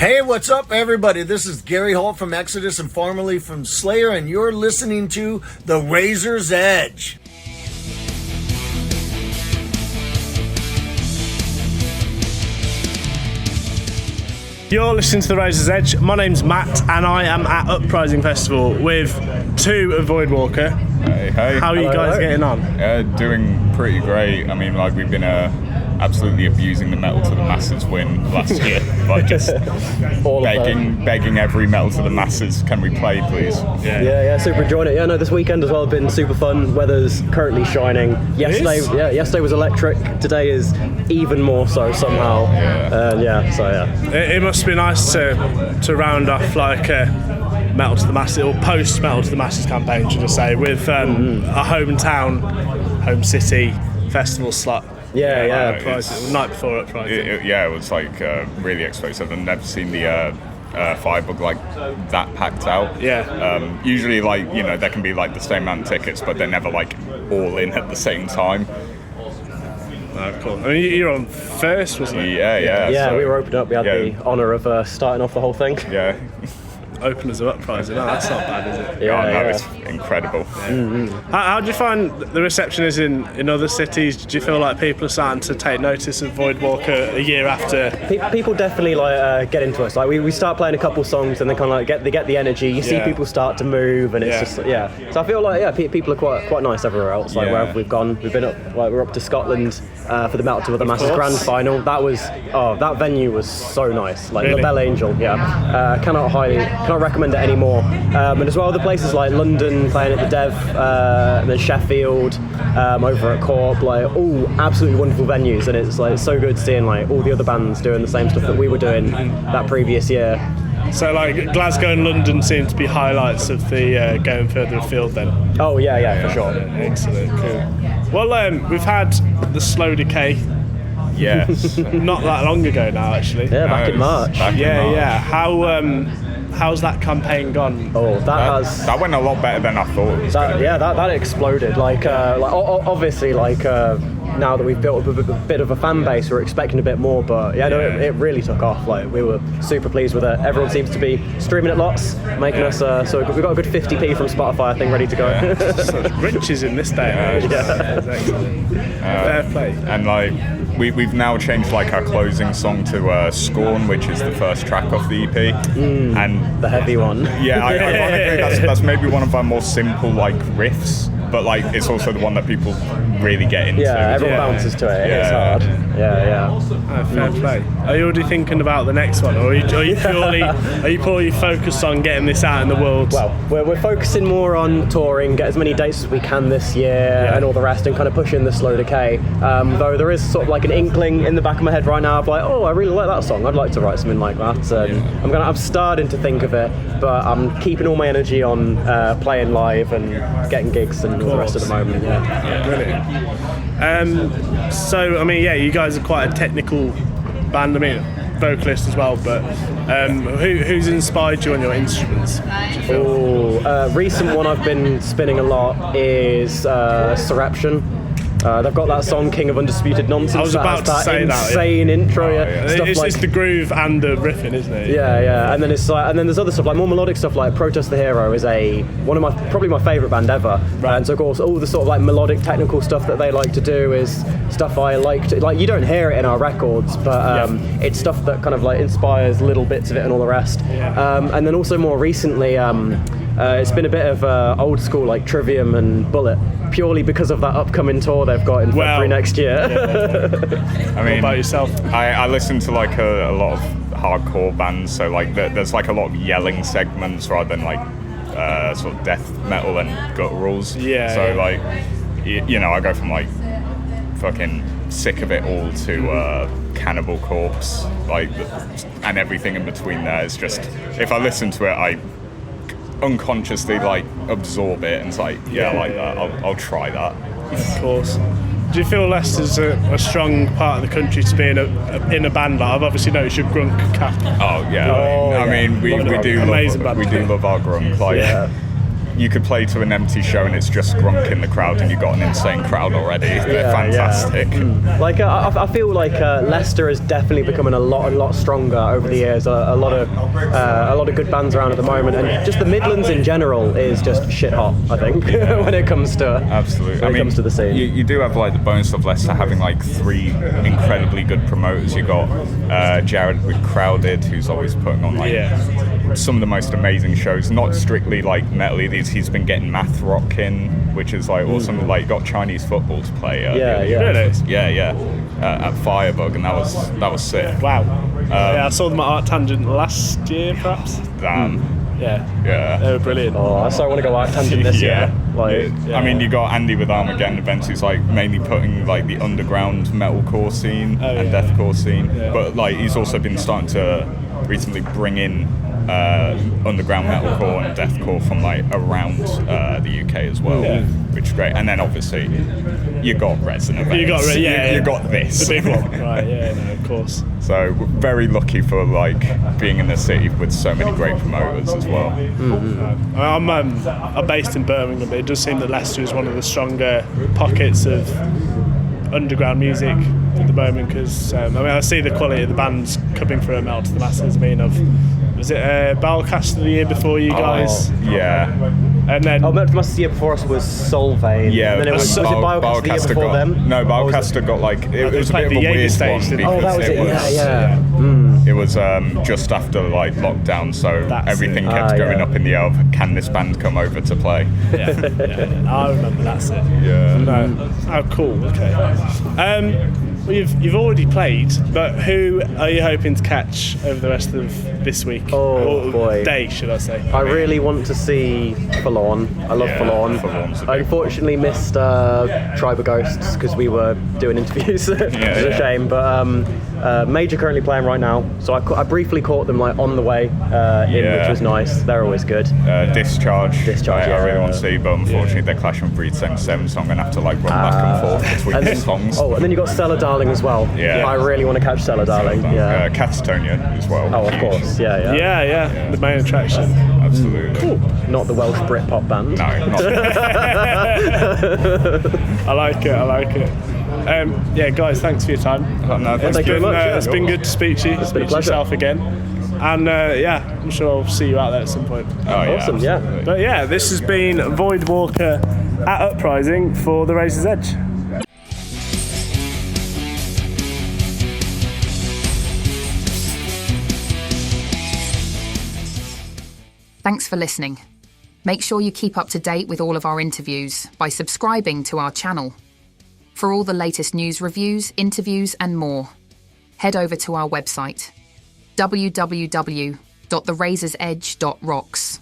Hey, what's up, everybody? This is Gary Holt from Exodus and formerly from Slayer, and you're listening to The Razor's Edge. You're listening to The Razor's Edge. My name's Matt, and I am at Uprising Festival with two of Voidwalker. Hey. How are you guys getting on? Doing pretty great. I mean, like, we've been absolutely abusing the Metal to the Masses win last year. Like, just begging every Metal to the Masses, can we play, please? Yeah, super enjoying it. Yeah, no, this weekend as well has been super fun. Weather's currently shining. Yesterday was electric. Today is even more so somehow. It must be nice to round off like a Metal to the Masses, or post Metal to the Masses campaign, should I say, with a home city festival slot. Yeah. Night Before Uprising. It was like really explosive. I've never seen the Firebug like that packed out. Yeah. Usually, like, you know, there can be like the same amount of tickets, but they're never like all in at the same time. Oh, cool. I mean, you're on first, wasn't it? Yeah. So, we were opened up. We had the honour of starting off the whole thing. Yeah. Openers of Uprising. No, that's not bad, is it? It's incredible. How do you find the reception is in other cities? Do you feel like people are starting to take notice of Voidwalker a year after? People definitely get into us. Like we start playing a couple songs and they kind of like get the energy. You see people start to move, and it's just So I feel like people are quite nice everywhere else. Like wherever we've gone, we've been up. Like we're up to Scotland for the Metal to the Masses Grand Final. That was that venue was so nice. Like really? the Bell Angel. Cannot recommend it anymore. And as well, the places like London, playing at the Dev, and then Sheffield, over at Corp, like all absolutely wonderful venues, and it's like so good seeing like all the other bands doing the same stuff that we were doing that previous year. So like Glasgow and London seem to be highlights of the going further afield then. Oh yeah, for sure. Excellent, cool. Well, we've had the Slow Decay. Yes. Not that long ago now, actually. Yeah, back in March. How's that campaign gone? Oh, that went a lot better than I thought it was. That exploded. Obviously, now that we've built a bit of a fan base, we're expecting a bit more. But it really took off. Like we were super pleased with it. Everyone seems to be streaming it lots, making us. So we've got a good 50p from Spotify, I think, ready to go. Yeah. Such riches in this day and age. That's excellent. Fair play. And like we've now changed like our closing song to Scorn, which is the first track off the EP, and the heavy one. Yeah, ironically, that's maybe one of our more simple like riffs, but like it's also the one that people really get into. Yeah, everyone bounces to it. It's hard. Yeah. Fair play. Are you already thinking about the next one, or are you purely focused on getting this out in the world? Well, we're focusing more on touring, get as many dates as we can this year, and all the rest, and kind of pushing the Slow Decay. Though there is sort of like an inkling in the back of my head right now of like, I really like that song. I'd like to write something like that. I'm starting to think of it, but I'm keeping all my energy on playing live and getting gigs and all the rest at the moment. Yeah, brilliant. So I mean, you guys are quite a technical band. I mean, vocalist as well, but who's inspired you on your instruments? Recent one I've been spinning a lot is Surreption. They've got that song "King of Undisputed Nonsense." I was about to say that. Insane intro. It's the groove and the riffing, isn't it? Yeah. And then there's other stuff like more melodic stuff like Protest the Hero is probably my favourite band ever. Right. And so of course all the sort of like melodic technical stuff that they like to do is stuff I like to like. You don't hear it in our records, but it's stuff that kind of like inspires little bits of it and all the rest. Yeah. And then also more recently. It's been a bit of old school like Trivium and Bullet, purely because of that upcoming tour they've got in February next year. I mean, what about yourself? I listen to like a lot of hardcore bands, so like there's like a lot of yelling segments rather than like sort of death metal and gutturals. Like I go from like fucking Sick of It All to Cannibal Corpse, like, and everything in between there is just, if I listen to it, I unconsciously like absorb it and it's like I like that. I'll try that. Of course. Do you feel Leicester's a strong part of the country to be in a band? Like, I've obviously noticed your grunk cap. I mean we do love our grunk. Like, you could play to an empty show and it's just Grunk in the crowd and you've got an insane crowd already. They're fantastic. Like I feel like Leicester is definitely becoming a lot stronger over the years. A lot of good bands around at the moment, and just the Midlands in general is just shit hot, I think. When it comes to absolutely, when it comes to the scene. You do have like the bonus of Leicester having like 3 incredibly good promoters. You got Jared with Crowded, who's always putting on like some of the most amazing shows. Not strictly like metal-y. He's been getting math rock in, which is like awesome. Like got Chinese football to play. At Firebug, and that was sick. Wow. I saw them at Art Tangent last year, perhaps. Yeah, they were brilliant. Oh, I so want to go Art Tangent this year. I mean, you got Andy with Armageddon Events, who's like mainly putting like the underground metalcore scene and deathcore scene, but like he's also been starting to recently bring in underground metalcore and deathcore from like around the UK as well, which is great. And then obviously you got Resident Event. You got this. The big one, right? Yeah, no, of course. So we're very lucky for like being in the city with so many great promoters as well. I'm based in Birmingham, but it does seem that Leicester is one of the stronger pockets of underground music at the moment, because I see the quality of the bands coming through at Metal to the Masses. Was it Balcaster the year before you guys? And then Metal to the Masses the year before us was Solvay. Yeah, and then was it Balcaster the year before them? No, Balcaster got like it was a bit of a weird one because that was it. It was just after like lockdown, so everything kept going up in the air of, can this band come over to play? I remember that's it. Oh, cool. Okay. Well, you've already played, but who are you hoping to catch over the rest of this week? Oh boy, day should I say? I really want to see Forlorn. I love Forlorn. I unfortunately missed Tribe of Ghosts because we were doing interviews. It's a shame, but Major currently playing right now, so I briefly caught them like on the way in, which was nice. They're always good. Discharge. I really want to see, but unfortunately they're clashing with Breed 77, so I'm gonna have to like run back and forth between the songs. Oh, and then you got Cellar Darling as well. I really want to catch Cellar Darling. Catatonia as well. Oh, of course. The main attraction. Absolutely. Cool. Not the Welsh Britpop band. No, not. I like it. Guys, thanks for your time. Thank you very much. It's been good to speak to you. It's been a pleasure. Yourself again. And I'm sure I'll see you out there at some point. Awesome, But this has been Voidwalker at Uprising for the Razor's Edge. Thanks for listening. Make sure you keep up to date with all of our interviews by subscribing to our channel. For all the latest news, reviews, interviews and more, head over to our website, www.therazorsedge.rocks.